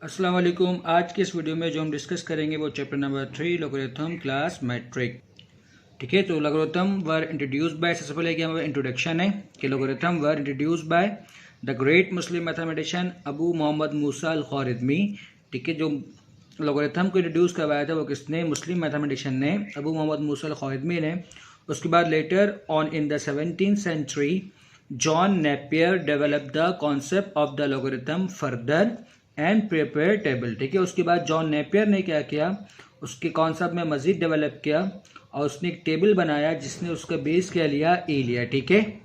अस्सलाम वालेकुम। आज के इस वीडियो में जो हम डिस्कस करेंगे वो chapter number 3 logarithm class matric. ठीक है, तो लोगरिथम वर इंट्रोड्यूस्ड बाय, सबसे पहले क्या हमारा इंट्रोडक्शन है कि logarithm were introduced by the great Muslim mathematician Abu Muhammad Musa al Khwarizmi. ठीक है, जो लोगरिथम को इंट्रोड्यूस करवाया था वो किसने? मुस्लिम मैथमेटिशियन ने, अबू मोहम्मद मूसा अल ख्वारिज़मी ने। उसके बाद later on in the 17th century John Napier develop the concept of the logarithm further and prepare table. ठीक है, उसके बाद जॉन नेपियर ने क्या किया, उसके कॉन्सेप्ट में मज़ीद डेवलप किया और उसने एक टेबल बनाया जिसने उसका बेस क्या लिया? ई लिया। ठीक है,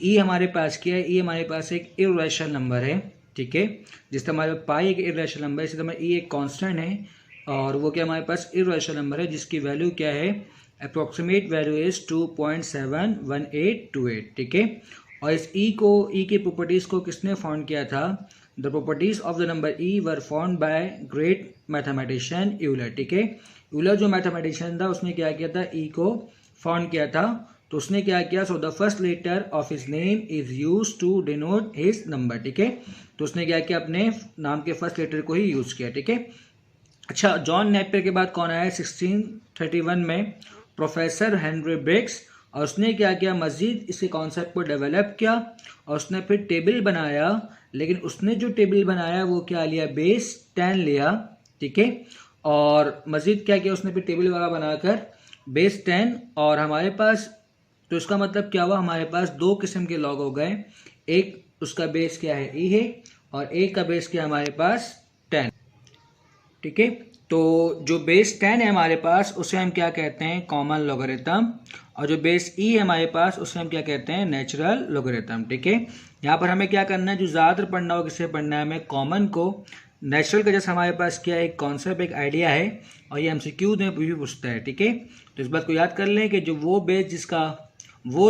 ई हमारे पास क्या है? ई हमारे पास एक इर्रेशनल नंबर है। ठीक है, जिस तरह हमारे पाई एक इर्रेशनल नंबर है, इसी तरह ई एक कांस्टेंट है और वो क्या हमारे पास इर्रेशनल नंबर है जिसकी वैल्यू क्या है? Approximate value is 2.71828। ठीक है, और इस ई की प्रॉपर्टीज़ को किसने फाउंड किया था? The properties of the number E were found by great mathematician Euler. ठीक है, यूलर जो मैथमेटिशियन था उसने क्या किया था? ई को फाउंड किया था। तो उसने क्या किया? So the first letter of his name is use to denote his number. ठीक है, तो उसने क्या किया? अपने नाम के फर्स्ट लेटर को ही यूज किया। ठीक है, अच्छा, जॉन नेपियर के बाद कौन आया? 1631 में प्रोफेसर हेनरी ब्रिग्स, और उसने क्या किया? मजीद इसी कॉन्सेप्ट को डेवलप किया और उसने फिर टेबल बनाया। लेकिन उसने जो टेबल बनाया वो क्या लिया? बेस 10 लिया। ठीक है, और मजीद क्या किया? उसने फिर टेबल वाला बनाकर बेस 10, और हमारे पास तो इसका मतलब क्या हुआ? हमारे पास दो किस्म के लॉग हो गए। एक उसका बेस क्या है? ई है, और एक का बेस क्या हमारे पास? 10। ठीक है, तो जो बेस 10 है हमारे पास उसे हम क्या कहते हैं? कॉमन लोगरिथम, और जो बेस ई है हमारे पास उसे हम क्या कहते हैं? Natural logarithm. ठीक है, यहाँ पर हमें क्या करना है? जो ज़्यादातर पढ़ना हो किसे पढ़ना है? हमें कॉमन को। नेचुरल का जैसे हमारे पास क्या एक कॉन्सेप्ट, एक आइडिया है, और ये एमसीक्यू में भी पूछता है। ठीक है, तो इस बात को याद कर लें कि जो वो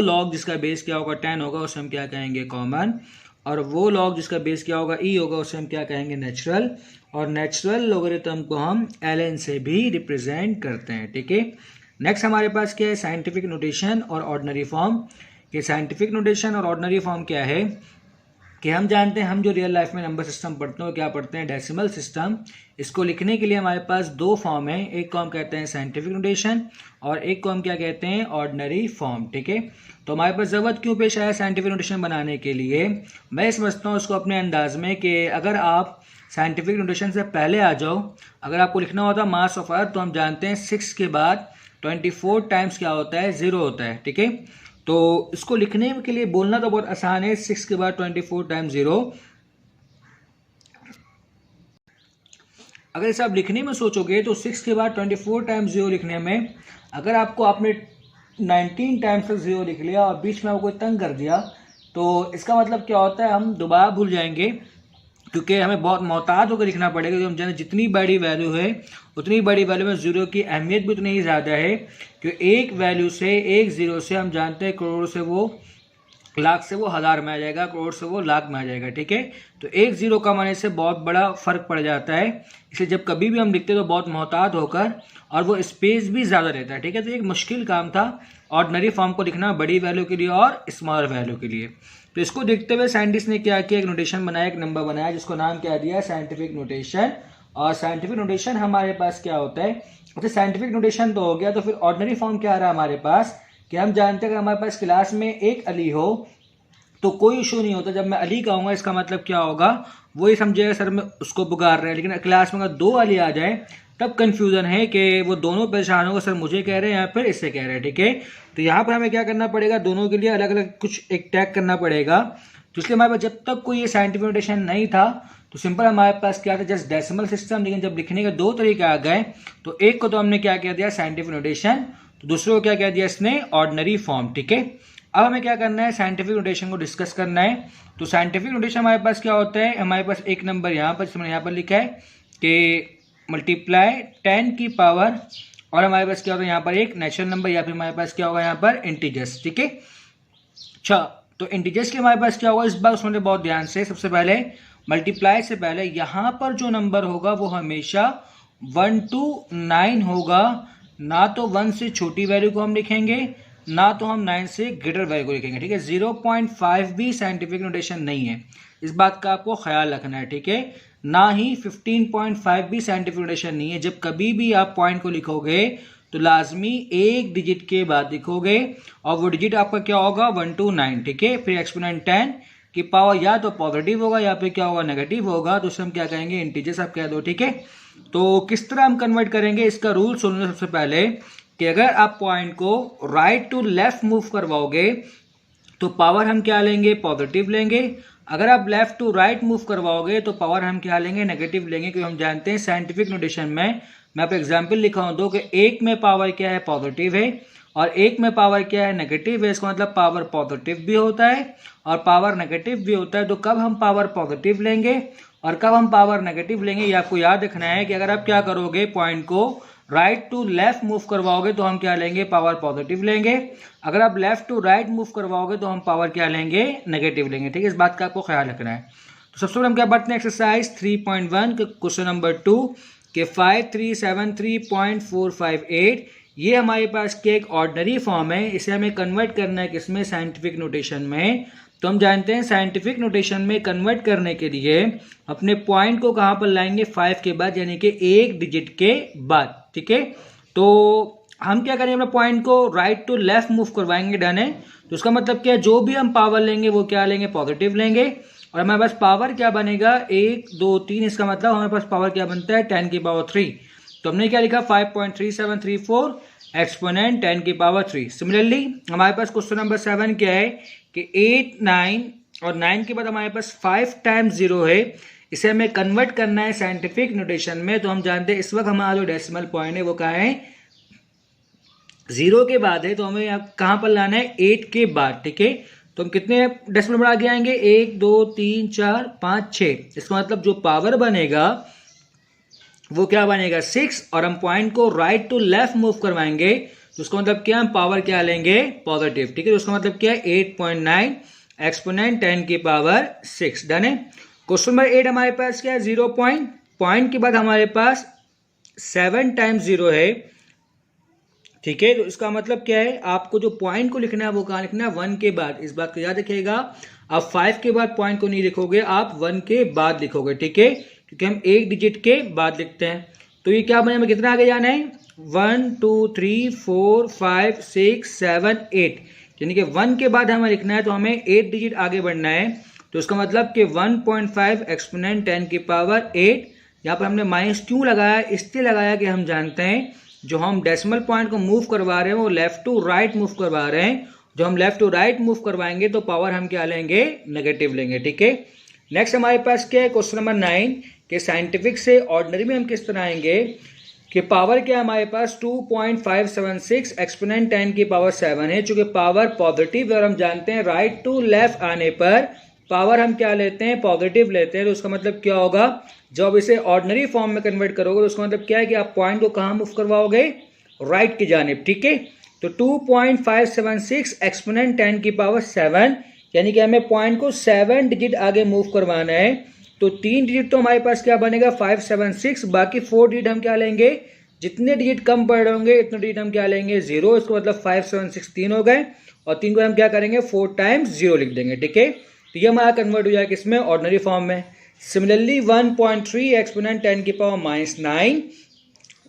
लॉग जिसका बेस क्या होगा? 10 होगा, उसे हम क्या कहेंगे? कॉमन। और वो लॉग जिसका बेस क्या होगा? ई होगा, उसे हम क्या कहेंगे? नेचुरल। और नेचुरल लोगरिथम को हम ln से भी रिप्रेजेंट करते हैं। ठीक है, नेक्स्ट हमारे पास क्या है? साइंटिफिक नोटेशन और ऑर्डिनरी फॉर्म। ये साइंटिफिक नोटेशन और ऑर्डिनरी फॉर्म क्या है कि हम जानते हैं, हम जो रियल लाइफ में नंबर सिस्टम पढ़ते हैं वो क्या पढ़ते हैं? Decimal system. इसको लिखने के लिए हमारे पास दो फॉर्म है, एक को हम कहते हैं साइंटिफिक नोटेशन और एक को हम क्या कहते हैं? Ordinary form. ठीक है, तो हमारे पास ज़रूरत क्यों पेश आया साइंटिफिक नोटेशन बनाने के लिए? मैं समझता हूँ उसको अपने अंदाज में कि अगर आप साइंटिफिक नोटेशन से पहले आ जाओ, अगर आपको लिखना होता मास ऑफ अर्थ, तो हम जानते हैं 6 के बाद 24 टाइम्स क्या होता है? 0 होता है। ठीक है, तो इसको लिखने के लिए बोलना तो बहुत आसान है, 6 के बाद 24 टाइम्स 0। अगर इसे आप लिखने में सोचोगे तो 6 के बाद 24 टाइम्स 0 लिखने में, अगर आपने 19 टाइम्स तक 0 लिख लिया और बीच में आपको तंग कर दिया, तो इसका मतलब क्या होता है? हम दोबारा भूल जाएंगे, क्योंकि हमें बहुत मोहतात होकर लिखना पड़ेगा। जो हम जाने जितनी बड़ी वैल्यू है उतनी बड़ी वैल्यू में जीरो की अहमियत भी उतनी ही ज़्यादा है, क्योंकि एक वैल्यू से, एक जीरो से हम जानते हैं करोड़ से वो लाख से वो हज़ार में आ जाएगा, करोड़ से वो लाख में आ जाएगा। ठीक है, तो एक जीरो कम आने से बहुत बड़ा फ़र्क पड़ जाता है, इसलिए जब कभी भी हम लिखते हैं तो बहुत मोहतात होकर, और वो स्पेस भी ज़्यादा रहता है। ठीक है, तो एक मुश्किल काम था ऑर्डिनरी फॉर्म को लिखना बड़ी वैल्यू के लिए और स्मॉल वैल्यू के लिए। तो इसको देखते हुए साइंटिस्ट ने क्या किया? एक नोटेशन बनाया, एक नंबर बनाया, जिसको नाम क्या दिया? Scientific notation. और साइंटिफिक नोटेशन हमारे पास क्या होता है? अच्छा, साइंटिफिक नोटेशन तो हो गया, तो फिर ऑर्डिनरी फॉर्म क्या आ रहा है हमारे पास? कि हम जानते हैं अगर हमारे पास क्लास में एक अली हो तो कोई इशू नहीं होता। जब मैं अली कहूँगा इसका मतलब क्या होगा? वो ही समझेगा सर मैं उसको पुकार रहे हैं। लेकिन क्लास में अगर दो अली आ जाए तब कंफ्यूजन है कि वो दोनों परेशान होगा, सर मुझे कह रहे हैं या फिर इससे कह रहे हैं। ठीक है, तो यहाँ पर हमें क्या करना पड़ेगा? दोनों के लिए अलग अलग कुछ एक टैग करना पड़ेगा। तो इसलिए हमारे पास जब तक कोई ये साइंटिफिक नोटेशन नहीं था तो सिंपल हमारे पास क्या था? Just decimal system. लेकिन जब लिखने के दो तरीके आ गए तो एक को तो हमने क्या कह दिया? साइंटिफिक नोटेशन, तो दूसरे को क्या कह दिया इसने? Ordinary form. ठीक है, अब हमें क्या करना है? साइंटिफिक नोटेशन को डिस्कस करना है। तो साइंटिफिक नोटेशन हमारे पास क्या होता है? हमारे पास एक नंबर यहाँ पर, जिसमें यहाँ पर लिखा है कि मल्टीप्लाई 10 की पावर, और हमारे पास क्या होता है यहाँ पर? एक नेचुरल नंबर, या फिर हमारे पास क्या होगा यहाँ पर? इंटीजर्स। ठीक है, अच्छा, तो इंटीजर्स के हमारे पास क्या होगा इस बार उसमें बहुत ध्यान से, सबसे पहले मल्टीप्लाई से पहले यहाँ पर जो नंबर होगा वो हमेशा 1 to 9 होगा। ना तो 1 से छोटी वैल्यू को हम लिखेंगे, ना तो हम 9 से ग्रेटर वैल्यू को लिखेंगे। ठीक है, 0.5 भी साइंटिफिक नोटेशन नहीं है। इस बात का आपको ख्याल रखना है, ठीक है। ना ही 15.5 भी साइंटिफिक नोटेशन नहीं है। जब कभी भी आप पॉइंट को लिखोगे तो लाजमी एक डिजिट के बाद लिखोगे और वो डिजिट आपका क्या होगा 1 to 9, ठीक है। फिर एक्सपोनेंट 10 की पावर या तो पॉजिटिव होगा या फिर क्या होगा नेगेटिव होगा, तो उसे हम क्या कहेंगे इंटीजर्स आप कह दो, ठीक है। तो किस तरह हम कन्वर्ट करेंगे इसका रूल सुन लो सबसे पहले कि अगर आप पॉइंट को राइट टू लेफ्ट मूव करवाओगे तो पावर हम क्या लेंगे पॉजिटिव लेंगे। अगर आप लेफ्ट टू राइट मूव करवाओगे तो पावर हम क्या लेंगे नेगेटिव लेंगे, क्योंकि हम जानते हैं साइंटिफिक नोटेशन में, मैं आपको एग्जांपल लिखा हूं दो कि एक में पावर क्या है पॉजिटिव है और एक में पावर क्या है नेगेटिव है। इसका मतलब पावर पॉजिटिव भी होता है और पावर नेगेटिव भी होता है। तो कब हम पावर पॉजिटिव लेंगे और कब हम पावर नेगेटिव लेंगे ये आपको याद रखना है कि अगर आप क्या करोगे पॉइंट को राइट टू लेफ्ट मूव करवाओगे तो हम क्या लेंगे पावर पॉजिटिव लेंगे। अगर आप लेफ्ट टू राइट मूव करवाओगे तो हम पावर क्या लेंगे नेगेटिव लेंगे, ठीक है। इस बात का आपको ख्याल रखना है। तो सबसे पहले हम क्या बढ़ते हैं एक्सरसाइज 3.1 के क्वेश्चन नंबर 2 के 5373.458 ये हमारे पास के एक ऑर्डिनरी फॉर्म है। इसे हमें कन्वर्ट करना है किसमें साइंटिफिक नोटेशन में। तो हम जानते हैं साइंटिफिक नोटेशन में कन्वर्ट करने के लिए अपने पॉइंट को कहां पर लाएंगे 5 के बाद, यानी कि एक डिजिट के बाद, ठीक है। तो हम क्या करेंगे अपने पॉइंट को राइट टू लेफ्ट मूव करवाएंगे, डन है। तो उसका मतलब क्या है जो भी हम पावर लेंगे वो क्या लेंगे पॉजिटिव लेंगे और हमारे पास पावर क्या बनेगा 1 2 3। इसका मतलब हमारे पास पावर क्या बनता है 10 की पावर 3। तो हमने क्या लिखा 5.3734 एक्सपोनेंट 10 की पावर 3। सिमिलरली हमारे पास क्वेश्चन नंबर 7 क्या है कि 8 9 और 9 के बाद हमारे पास 5 टाइम्स 0 है। इसे हमें कन्वर्ट करना है साइंटिफिक नोटेशन में। तो हम जानते हैं इस वक्त हमारा जो डेसिमल पॉइंट है वो कहाँ है 0 के बाद है। तो हमें कहां पर लाना है 8 के बाद, ठीक है। तो हम कितने डेसिमल नंबर आगे आएंगे 1 2 3 4 5 6। इसका मतलब जो पावर बनेगा वो क्या बनेगा 6 और हम पॉइंट को राइट टू लेफ्ट मूव करवाएंगे तो उसका मतलब क्या हम पावर क्या लेंगे पॉजिटिव, ठीक है। तो उसका मतलब क्या है 8.9 एक्सपोनेंट 10 की पावर 6, डन है। क्वेश्चन नंबर 8 हमारे पास क्या है 0 पॉइंट के बाद हमारे पास 7 टाइम्स 0 है, ठीक है। तो इसका मतलब क्या है आपको जो पॉइंट को लिखना है वो कहां लिखना है 1 के बाद। इस बात को याद रखिएगा, आप 5 के बाद पॉइंट को नहीं लिखोगे, आप 1 के बाद लिखोगे, ठीक है, क्योंकि हम एक डिजिट के बाद लिखते हैं। तो ये क्या बने हमें कितना आगे जाना है 1 2 3 4 5 6 7 8, यानी कि 1 के बाद हमें लिखना है तो हमें 8 डिजिट आगे बढ़ना है। तो इसका मतलब कि 1.5 एक्सपोनेंट 10 की पावर 8। यहाँ पर हमने माइनस क्यों लगाया, इसलिए लगाया कि हम जानते हैं जो हम डेसिमल पॉइंट को मूव करवा रहे हैं वो लेफ्ट टू राइट मूव करवा रहे हैं। जो हम लेफ्ट टू राइट मूव करवाएंगे तो पावर हम क्या लेंगे नेगेटिव लेंगे, ठीक है। नेक्स्ट हमारे पास क्या है क्वेश्चन नंबर 9 के साइंटिफिक से ऑर्डिनरी में हम किस तरह आएंगे कि पावर क्या हमारे पास 2.576 एक्सपोनेंट 10 की पावर 7 है। चूंकि पावर पॉजिटिव है और हम जानते हैं राइट टू लेफ्ट आने पर पावर हम क्या लेते हैं पॉजिटिव लेते हैं। तो उसका मतलब क्या होगा जब इसे ऑर्डिनरी फॉर्म में कन्वर्ट करोगे तो उसका मतलब क्या है कि आप पॉइंट को कहां मूव करवाओगे राइट की जानिब, ठीक है। तो 2.576 एक्सपोनेंट 10 की पावर 7, यानी कि हमें पॉइंट को 7 डिजिट आगे मूव करवाना है। तो 3 डिजिट तो हमारे पास क्या बनेगा 576, बाकी 4 डिजिट हम क्या लेंगे जितने डिजिट कम पड़ रहे होंगे इतने डिजिट हम क्या लेंगे 0। इसका मतलब 576 3 हो गए और 3 को हम क्या करेंगे 4 टाइम्स 0 लिख देंगे, ठीक है। तो ये हमारा कन्वर्ट हो जाएगा किसमें ऑर्डिनरी फॉर्म में। सिमिलरली 1.3 एक्सपोनेंट 10 की पावर -9।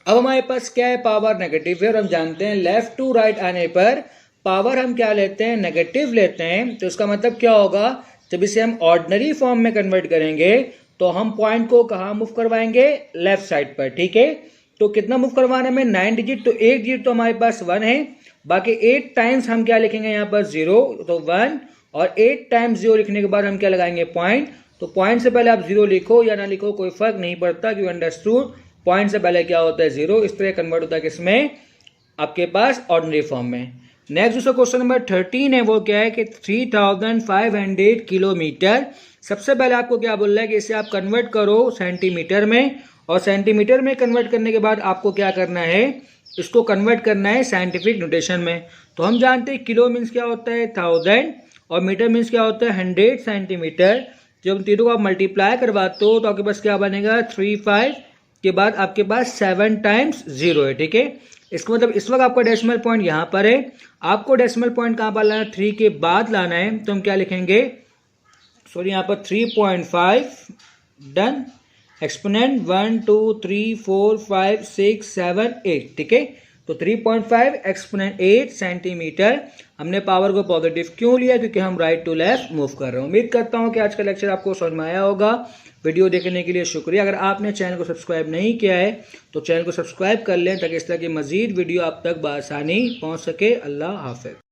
अब हमारे पास क्या है पावर नेगेटिव है और हम जानते हैं लेफ्ट टू राइट आने पर पावर हम क्या लेते हैं नेगेटिव लेते हैं। तो इसका मतलब क्या होगा जब इसे हम ऑर्डिनरी फॉर्म में कन्वर्ट करेंगे तो हम पॉइंट को कहां मूव करवाएंगे लेफ्ट साइड पर, ठीक है। तो कितना मूव करवाना है 9 डिजिट, तो एक डिजिट तो हमारे पास 1 है, बाकी 8 टाइम्स हम क्या लिखेंगे यहाँ पर 0, तो 1 और 8 टाइम्स 0 लिखने के बाद हम क्या लगाएंगे पॉइंट। तो पॉइंट से पहले आप 0 लिखो या ना लिखो कोई फर्क नहीं पड़ता, क्योंकि अंडरस्टूड पॉइंट से पहले क्या होता है 0, इस तरह कन्वर्ट होता है किसमें आपके पास ऑर्डिनरी फॉर्म में। नेक्स्ट दूसरा क्वेश्चन नंबर 13 है वो क्या है कि 3500 किलोमीटर। सबसे पहले आपको क्या बोल रहा है कि इसे आप कन्वर्ट करो सेंटीमीटर में और सेंटीमीटर में कन्वर्ट करने के बाद आपको क्या करना है इसको कन्वर्ट करना है साइंटिफिक नोटेशन में। तो हम जानते हैं किलो मीन्स क्या होता है 1000 और मीटर मीन्स क्या होता है 100 सेंटीमीटर। जब तीनों को आप मल्टीप्लाई करवाते हो तो आपके पास क्या बनेगा 35 के बाद आपके पास 7 टाइम्स 0 है, ठीक है। इसका मतलब इस वक्त आपका डेसिमल पॉइंट यहाँ पर है, आपको डेसिमल पॉइंट कहाँ पर लाना है 3 के बाद लाना है। तो हम क्या लिखेंगे सॉरी यहाँ पर 3.5 डन। एक्सपोनेंट 1 2 3 4 5 6 7 8, ठीक है। तो 3.5 एक्सपोनेंट 8 सेंटीमीटर। हमने पावर को पॉजिटिव क्यों लिया? क्योंकि हम राइट टू लेफ्ट मूव कर रहे हैं। उम्मीद करता हूं कि आज का लेक्चर आपको समझ में आया होगा। वीडियो देखने के लिए शुक्रिया। अगर आपने चैनल को सब्सक्राइब नहीं किया है तो चैनल को सब्सक्राइब कर लें ताकि इस तरह की मजीद वीडियो आप तक बआसानी पहुंच सके। अल्लाह हाफिज।